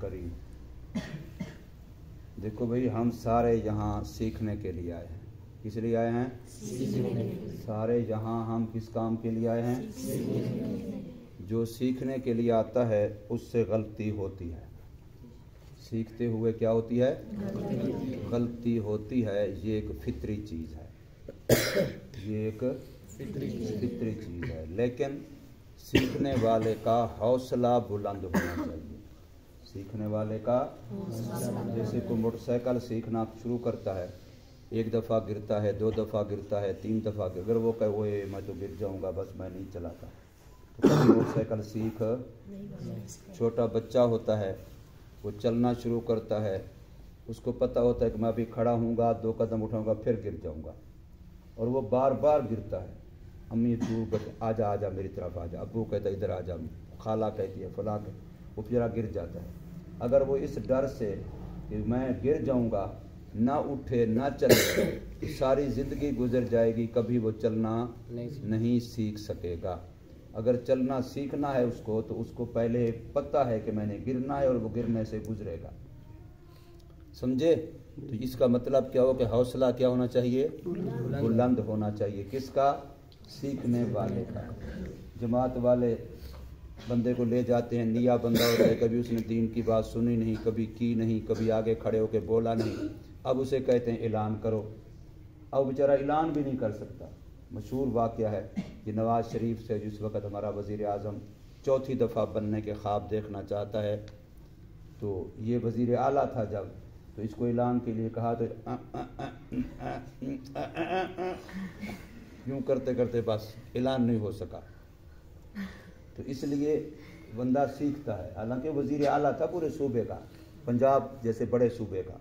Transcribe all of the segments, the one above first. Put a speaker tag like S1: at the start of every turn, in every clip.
S1: करीम। देखो भाई, हम सारे यहाँ सीखने के लिए आए हैं। किस लिए आए हैं? सारे यहाँ हम किस काम के लिए आए हैं? जो सीखने के लिए आता है उससे गलती होती है। सीखते हुए क्या होती है? गलती होती है। ये एक फितरी चीज़ है, ये एक फितरी चीज़ है। लेकिन सीखने वाले का हौसला बुलंद होना चाहिए। सीखने वाले का, जैसे कोई मोटरसाइकिल सीखना शुरू करता है, एक दफ़ा गिरता है, 2 दफ़ा गिरता है, 3 दफ़ा, अगर वो कहे वो मैं तो गिर जाऊंगा, बस मैं नहीं चलाता, तो कभी मोटरसाइकिल सीख। छोटा बच्चा होता है, वो चलना शुरू करता है, उसको पता होता है कि मैं अभी खड़ा हूँगा, 2 कदम उठाऊंगा फिर गिर जाऊंगा, और वो बार बार गिरता है। अम्मी तू आजा आजा मेरी तरफ आजा, अब्बू कहता है इधर आजा, खाला कहती है, फला कहती, वो जरा गिर जाता है। अगर वो इस डर से कि मैं गिर जाऊंगा ना उठे ना चले तो सारी ज़िंदगी गुजर जाएगी, कभी वो चलना नहीं सीख सकेगा। अगर चलना सीखना है उसको, तो उसको पहले पता है कि मैंने गिरना है और वो गिरने से गुजरेगा। समझे? तो इसका मतलब क्या हो कि हौसला क्या होना चाहिए? बुलंद होना चाहिए। किसका? सीखने वाले का। जमात वाले बंदे को ले जाते हैं, निया बंदा होता है, कभी उसने दीन की बात सुनी नहीं, कभी की नहीं, कभी आगे खड़े होकर बोला नहीं। अब उसे कहते हैं ऐलान करो, अब बेचारा ऐलान भी नहीं कर सकता। मशहूर वाक़या है कि नवाज शरीफ से जिस वक़्त हमारा वज़ीर आज़म 4थी दफ़ा बनने के ख्वाब देखना चाहता है, तो ये वज़ीर आला था जब, तो इसको ऐलान के लिए कहा तो यूँ करते करते बस ऐलान नहीं हो सका। तो इसलिए बंदा सीखता है। हालांकि वज़ीर आला था पूरे सूबे का, पंजाब जैसे बड़े सूबे का।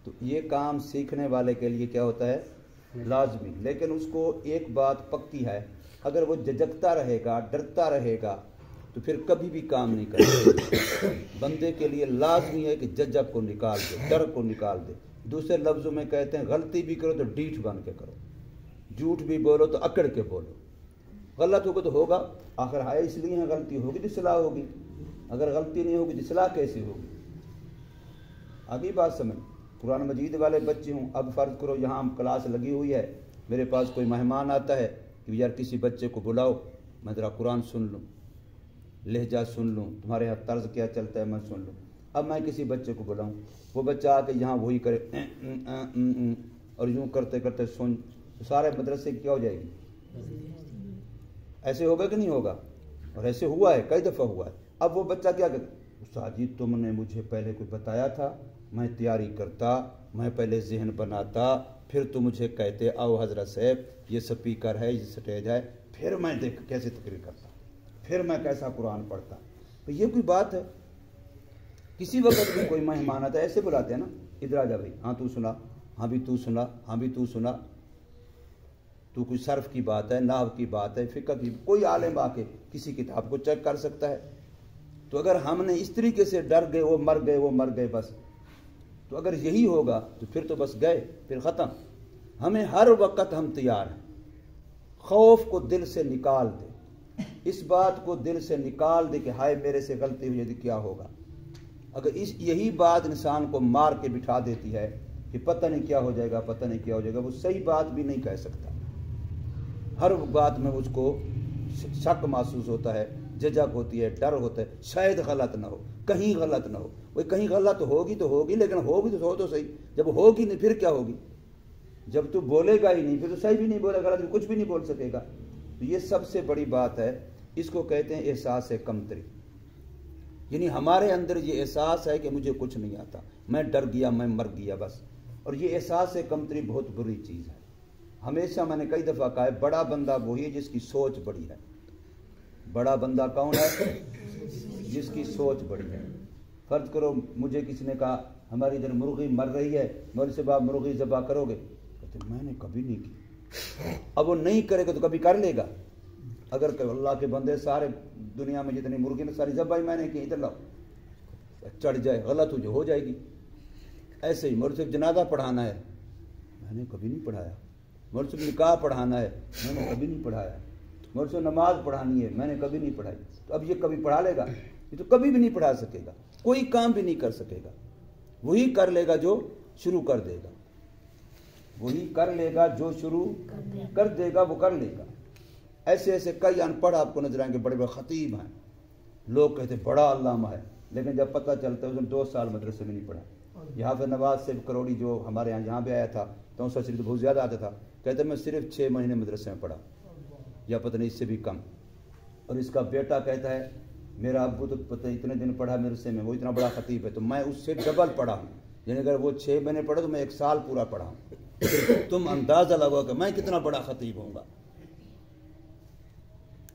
S1: तो ये काम सीखने वाले के लिए क्या होता है? लाजमी। लेकिन उसको एक बात पक्की है, अगर वो झिझकता रहेगा, डरता रहेगा, तो फिर कभी भी काम नहीं करेगा। बंदे के लिए लाजमी है कि झिझक को निकाल दे, डर को निकाल दे। दूसरे लफ्ज़ों में कहते हैं, गलती भी करो तो डीठ बन के करो, झूठ भी बोलो तो अकड़ के बोलो। गलत होगा तो होगा, आखिर है इसलिए है, गलती होगी तो इस्लाह होगी, अगर गलती नहीं होगी तो इस्लाह कैसी होगी? आगे बात समझ। कुरान मजीद वाले बच्चे हूँ, अब फ़र्ज़ करो यहाँ क्लास लगी हुई है, मेरे पास कोई मेहमान आता है कि यार किसी बच्चे को बुलाओ, मैं ज़रा कुरान सुन लूँ, लहजा सुन लूँ, तुम्हारे यहाँ तर्ज क्या चलता है मैं सुन लूँ। अब मैं किसी बच्चे को बुलाऊँ, वो बच्चा आके यहाँ वही करे और यूँ करते करते सुन, तो सारे मदरसे की क्या हो जाएगी? ऐसे होगा कि नहीं होगा? और ऐसे हुआ है, कई दफ़ा हुआ है। अब वो बच्चा क्या कहता, उस्ताद जी तुमने मुझे पहले कुछ बताया था, मैं तैयारी करता, मैं पहले जहन बनाता, फिर तुम मुझे कहते आओ हज़रत साहब ये स्पीकर है, ये स्टेज है, फिर मैं देख कैसे तकरीर करता, फिर मैं कैसा कुरान पढ़ता। तो ये कोई बात है? किसी वक्त भी कोई मेहमान आता है ऐसे बुलाते हैं ना, इधर आ जा भाई, हाँ तू सुना, हाँ भी तू सुना, हाँ भी तू सुना। तो कोई सर्फ की बात है, नाव की बात है, फ़िक़्ह की, कोई आलिम आके किसी किताब को चेक कर सकता है। तो अगर हमने इस तरीके से डर गए, वो मर गए, वो मर गए बस, तो अगर यही होगा तो फिर तो बस गए, फिर ख़त्म। हमें हर वक्त हम तैयार हैं। खौफ को दिल से निकाल दे, इस बात को दिल से निकाल दे कि हाय मेरे से गलती हुई यदि क्या होगा। अगर यही बात इंसान को मार के बिठा देती है कि पता नहीं क्या हो जाएगा, पता नहीं क्या हो जाएगा, वो सही बात भी नहीं कह सकता। हर बात में उसको शक महसूस होता है, झिझक होती है, डर होता है, शायद गलत ना हो, कहीं गलत ना हो। वही कहीं गलत होगी तो होगी, लेकिन होगी तो हो तो सही। जब होगी नहीं फिर क्या होगी? जब तू बोलेगा ही नहीं फिर तो सही भी नहीं बोलेगा, गलत कुछ भी नहीं बोल सकेगा। तो ये सबसे बड़ी बात है, इसको कहते हैं एहसास कमतरी। यानी हमारे अंदर ये एहसास है कि मुझे कुछ नहीं आता, मैं डर गया, मैं मर गया बस। और ये एहसास कमतरी बहुत बुरी चीज़ है। हमेशा मैंने कई दफ़ा कहा है, बड़ा बंदा वही है जिसकी सोच बड़ी है। बड़ा बंदा कौन है? जिसकी सोच बड़ी है। फ़र्ज़ करो मुझे किसी ने कहा हमारी इधर मुर्गी मर रही है, मौलवी साहब आप मुर्गी ज़बा करोगे? कहते मैंने कभी नहीं की। अब वो नहीं करेगा तो कभी कर लेगा। अगर अल्लाह के बंदे सारे दुनिया में जितनी मुर्गी में सारी ज़बाई मैंने की, इधर लाओ, चढ़ जाए, गलत हो जाएगी। ऐसे ही मौलवी साहब जनाजा पढ़ाना है, मैंने कभी नहीं पढ़ाया। मौलवी साहब निकाह पढ़ाना है, मैंने कभी नहीं पढ़ाया। मौलवी साहब नमाज पढ़ानी है, मैंने कभी नहीं पढ़ाई। तो अब ये कभी पढ़ा लेगा? ये तो कभी भी नहीं पढ़ा सकेगा, कोई काम भी नहीं कर सकेगा। वही कर लेगा जो शुरू कर देगा, वही कर लेगा जो शुरू कर देगा, वो कर लेगा। ऐसे ऐसे कई अनपढ़ आपको नजर आएंगे, बड़े बड़े खतीब हैं, लोग कहते बड़ा अल्लामा है, लेकिन जब पता चलता है उसने 2 साल मदरसे में नहीं पढ़ा। यहाँ पर नवाज से करोड़ी जो हमारे यहाँ भी आया था तो उसका शरीर बहुत ज़्यादा आता था, कहते मैं सिर्फ 6 महीने मदरसे में पढ़ा, या पता नहीं इससे भी कम। और इसका बेटा कहता है मेरा अब्बू तो पता इतने दिन पढ़ा मदरसे में, वो इतना बड़ा खतीब है, तो मैं उससे डबल पढ़ा हूँ। यानी अगर वो 6 महीने पढ़ा तो मैं 1 साल पूरा पढ़ा हूँ। तुम अंदाज़ा लगाओ कि मैं कितना बड़ा खतीब होऊंगा।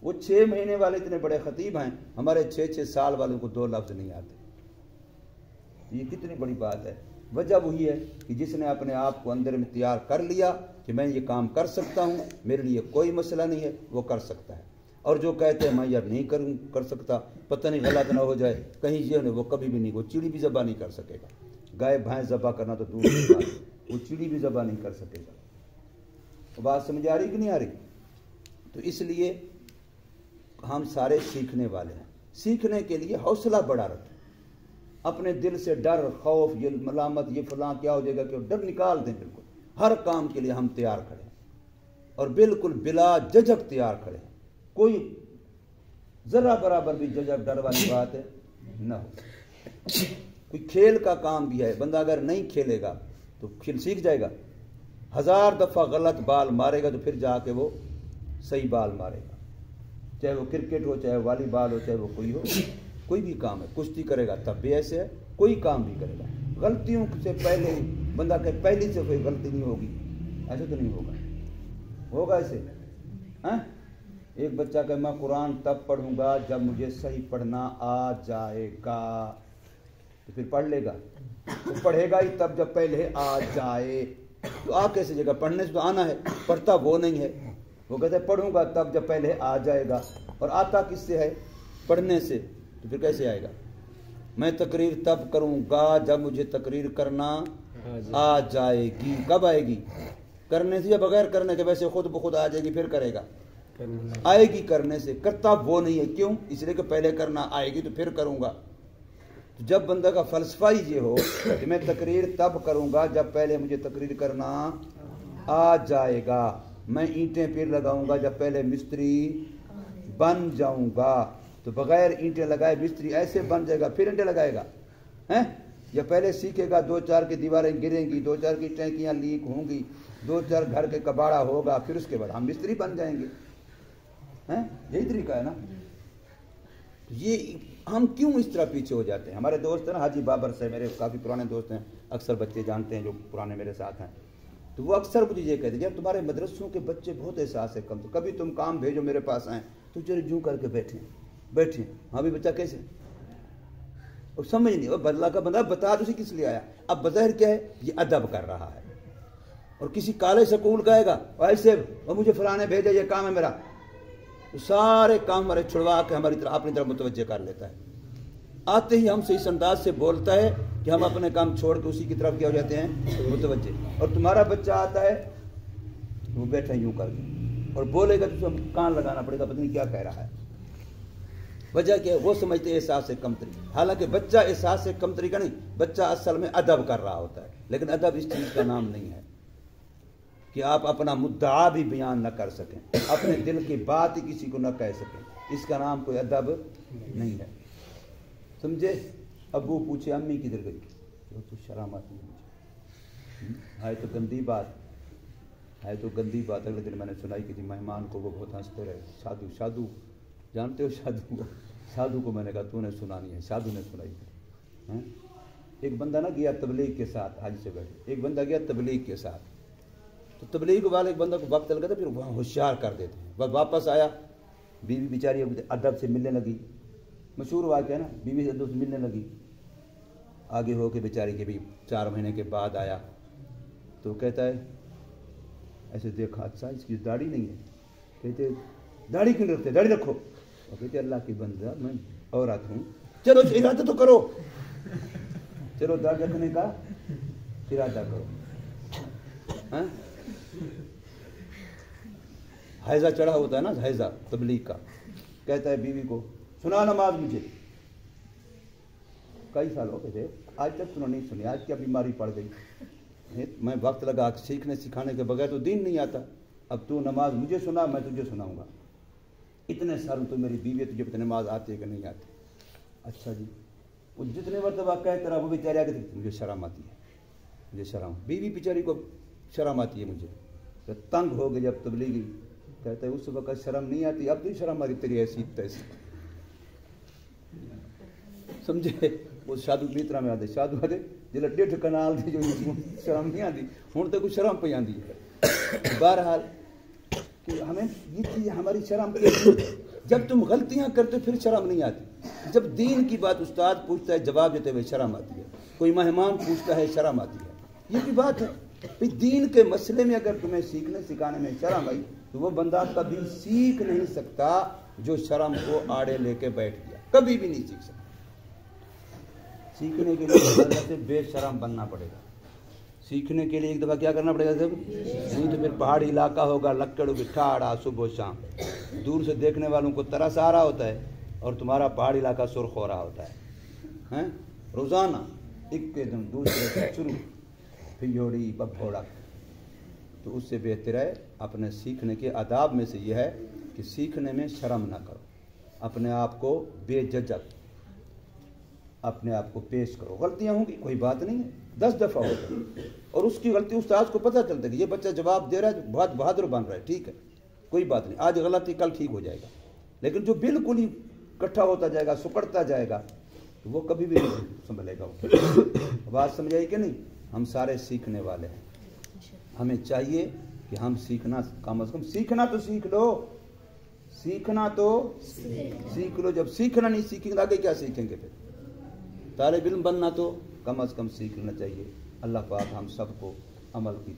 S1: वो 6 महीने वाले इतने बड़े खतीब हैं, हमारे 6-6 साल वालों को 2 लफ्ज़ नहीं आते। ये कितनी बड़ी बात है। वजह वही है कि जिसने अपने आप को अंदर में तैयार कर लिया कि मैं ये काम कर सकता हूँ, मेरे लिए कोई मसला नहीं है, वो कर सकता है। और जो कहते हैं मैं यार नहीं कर सकता, पता नहीं गलत ना हो जाए, कहीं ये नहीं, वो कभी भी नहीं, वो चिड़ी भी ज़बा नहीं कर सकेगा। गाय भैंस ज़बा करना तो दूर की बात है, वो चिड़ी भी ज़बा नहीं कर सकेगा। तो बात समझ आ रही कि नहीं आ रही? तो इसलिए हम सारे सीखने वाले हैं। सीखने के लिए हौसला बढ़ा रखें, अपने दिल से डर, खौफ, ये मलामत, ये फलां क्या हो जाएगा, क्यों डर निकाल दें। बिल्कुल हर काम के लिए हम तैयार खड़े हैं और बिल्कुल बिला झिझक तैयार खड़े हैं। कोई जरा बराबर भी झिझक डर वाली बात है ना हो। कोई खेल का काम भी है, बंदा अगर नहीं खेलेगा तो खेल सीख जाएगा। 1000 दफ़ा गलत बाल मारेगा तो फिर जाके वो सही बाल मारेगा, चाहे वो क्रिकेट हो, चाहे वॉलीबॉल हो, चाहे वो कोई भी काम है। कुश्ती करेगा तब भी ऐसे है, कोई काम भी करेगा। गलतियों से पहले बंदा के पहली से कोई गलती नहीं होगी, ऐसे तो नहीं होगा। होगा ऐसे? हैं? एक बच्चा कहे मैं कुरान तब पढ़ूंगा जब मुझे सही पढ़ना आ जाएगा, तो फिर पढ़ लेगा। तो पढ़ेगा ही तब जब पहले आ जाए। तो आ कैसे जगह? पढ़ने से तो आना है, पढ़ता वो नहीं है। वो कहते पढ़ूंगा तब जब पहले आ जाएगा, और आता किससे है? पढ़ने से। तो फिर कैसे आएगा? मैं तकरीर तब करूंगा जब मुझे तकरीर करना आ जाएगी। कब आएगी? करने से या बगैर करने के? वैसे खुद ब खुद आ जाएगी, फिर करेगा। आएगी करने से, करता वो नहीं है। क्यों? इसलिए कि पहले करना आएगी तो फिर करूंगा। तो जब बंदा का फलसफा ही ये हो कि मैं तकरीर तब करूंगा जब पहले मुझे तकरीर करना आ जाएगा, मैं ईंटें फिर लगाऊंगा जब पहले मिस्त्री बन जाऊंगा, तो बगैर ईंटें लगाए मिस्त्री ऐसे बन जाएगा, फिर ईंटें लगाएगा हैं? या पहले सीखेगा 2-4 की दीवारें गिरेंगी, 2-4 की टैंकियां लीक होंगी, 2-4 घर के कबाड़ा होगा, फिर उसके बाद हम मिस्त्री बन जाएंगे हैं? यही तरीका है ना। ये हम क्यों इस तरह पीछे हो जाते हैं? हमारे दोस्त हैं ना, हाजी बाबर से, मेरे काफ़ी पुराने दोस्त हैं, अक्सर बच्चे जानते हैं जो पुराने मेरे साथ हैं। तो वो अक्सर मुझे ये कहते हैं, जब तुम्हारे मदरसों के बच्चे बहुत एहसास है कम, तो कभी तुम काम भेजो मेरे पास आए तो चलो जूँ करके बैठे। हाँ भी बच्चा कैसे? और समझ नहीं, और बदला का बंदा बता तो उसे किस लिए आया। अब बज़ाहिर क्या है? ये अदब कर रहा है। और किसी काले स्कूल का आएगा और ऐसे और मुझे फलाने भेजा, ये काम है मेरा, तो सारे काम हमारे छुड़वा के हमारी तरफ अपनी तरफ मुतवज्जे कर लेता है। आते ही हमसे इस अंदाज से बोलता है कि हम अपने काम छोड़ के उसी की तरफ क्या हो जाते हैं? मुतवज्जे। और तुम्हारा बच्चा आता है वो बैठा यूं करके और बोलेगा तो उसे कान लगाना पड़ेगा, पता नहीं क्या कह रहा है। वजह क्या है? वो समझते हैं एहसास से कमतरी। हालांकि बच्चा एहसास से कमतरी का नहीं, बच्चा असल में अदब कर रहा होता है। लेकिन अदब इस चीज़ का नाम नहीं है कि आप अपना मुद्दा भी बयान न कर सकें, अपने दिल की बात ही किसी को न कह सकें, इसका नाम कोई अदब नहीं है। समझे? अबू पूछे अम्मी किधर गई? तो शर्म आती है मुझे, है तो गंदी बात, है तो गंदी बात। अगले दिन मैंने सुनाई किसी मेहमान को, वो बहुत हंसते रहे। साधु जानते हो साधु को मैंने कहा तूने सुनानी है। साधु ने सुनाई है। एक बंदा ना गया तबलीग के साथ, हाजी से बैठे, एक बंदा गया तबलीग के साथ, तो तबलीग वाले एक बंदा को वक्त लगा था, फिर वहाँ होशियार कर देते हैं। बस वापस आया, बीवी बेचारी अदब से मिलने लगी, मशहूर वाक़या है ना, बीवी से अदब से मिलने लगी। आगे हो के बेचारी के भी 4 महीने के बाद आया, तो कहता है ऐसे देखा, अच्छा इसकी दाढ़ी नहीं है। कहते दाढ़ी क्यों रखते? दाढ़ी रखो। और कहते अल्लाह की बंदा मैं औरत हूँ, चलो इरादा तो करो, चलो दाढ़ी रखने का इरादा करो। हैजा चढ़ा होता है ना, हैजा तबलीग का। कहता है बीवी को सुना नमाज मुझे, कई साल हो गए थे, आज तक तूने नहीं सुनी, आज क्या बीमारी पड़ गई? मैं वक्त लगा सीखने सिखाने के बगैर तो दीन नहीं आता। अब तू नमाज मुझे सुना, मैं तुझे सुनाऊंगा। इतने साल तो मेरी बीवी, तुझे पता नमाज आती है कि नहीं आती? अच्छा जी, वो जितने मरतबा कहे तेरा वो बेचारी आगे, मुझे शर्म आती है, मुझे शर्म, बीवी बेचारी को शर्म आती है मुझे। तो तंग हो गई जब तबलीगी, कहते हैं उस वक्त शर्म नहीं आती, अब तो शर्म आ रही तेरी ऐसी तैसी, समझे? वो साधु मित्रा में आते, साधु आते जिला 1.5 कनाल थी जो शर्म नहीं आती, हूँ तो कुछ शर्म पे आती है। बहरहाल कि हमें ये चीज़ हमारी शर्म पे, जब तुम गलतियां करते फिर शर्म नहीं आती। जब दीन की बात उस्ताद पूछता है जवाब देते हुए शर्म आती है, कोई मेहमान पूछता है शर्म आती है, ये भी बात है। फिर दीन के मसले में अगर तुम्हें सीखने सिखाने में शर्म आई तो वो बंदा कभी सीख नहीं सकता जो शर्म को आड़े लेके बैठ गया, कभी भी नहीं सीख सकता। सीखने के लिए से बेशरम बनना पड़ेगा। सीखने के लिए एक दफ़ा क्या करना पड़ेगा सब? नहीं तो फिर पहाड़ी इलाका होगा, लक्कड़ होगी, ठाड़ा सुबह शाम, दूर से देखने वालों को तरस आ रहा होता है और तुम्हारा पहाड़ी इलाका सुर्ख हो रहा होता है, हैं? रोज़ाना एकदम दूसरे से शुरू फिर योड़ी बभोड़ा। तो उससे बेहतर है अपने सीखने के आदाब में से यह है कि सीखने में शर्म ना करो, अपने आप को बेझिझक अपने आप को पेश करो। गलतियां होंगी, कोई बात नहीं है, 10 दफ़ा होगी, और उसकी गलती उस्ताद को पता चलता है कि ये बच्चा जवाब दे रहा है, बहुत बहादुर बन रहा है, ठीक है, कोई बात नहीं, आज गलती कल ठीक हो जाएगा। लेकिन जो बिल्कुल ही इकट्ठा होता जाएगा, सुकड़ता जाएगा, तो वो कभी भी नहीं संभलेगा। बात समझ आई कि नहीं? हम सारे सीखने वाले हैं, हमें चाहिए कि हम सीखना, कम से कम सीखना तो सीख लो, सीखना तो सीख लो। जब सीखना नहीं सीखेंगे आगे क्या सीखेंगे? फिर तालिब इल्म बनना तो कम से कम सीखना चाहिए। अल्लाह पाक हम सबको अमल की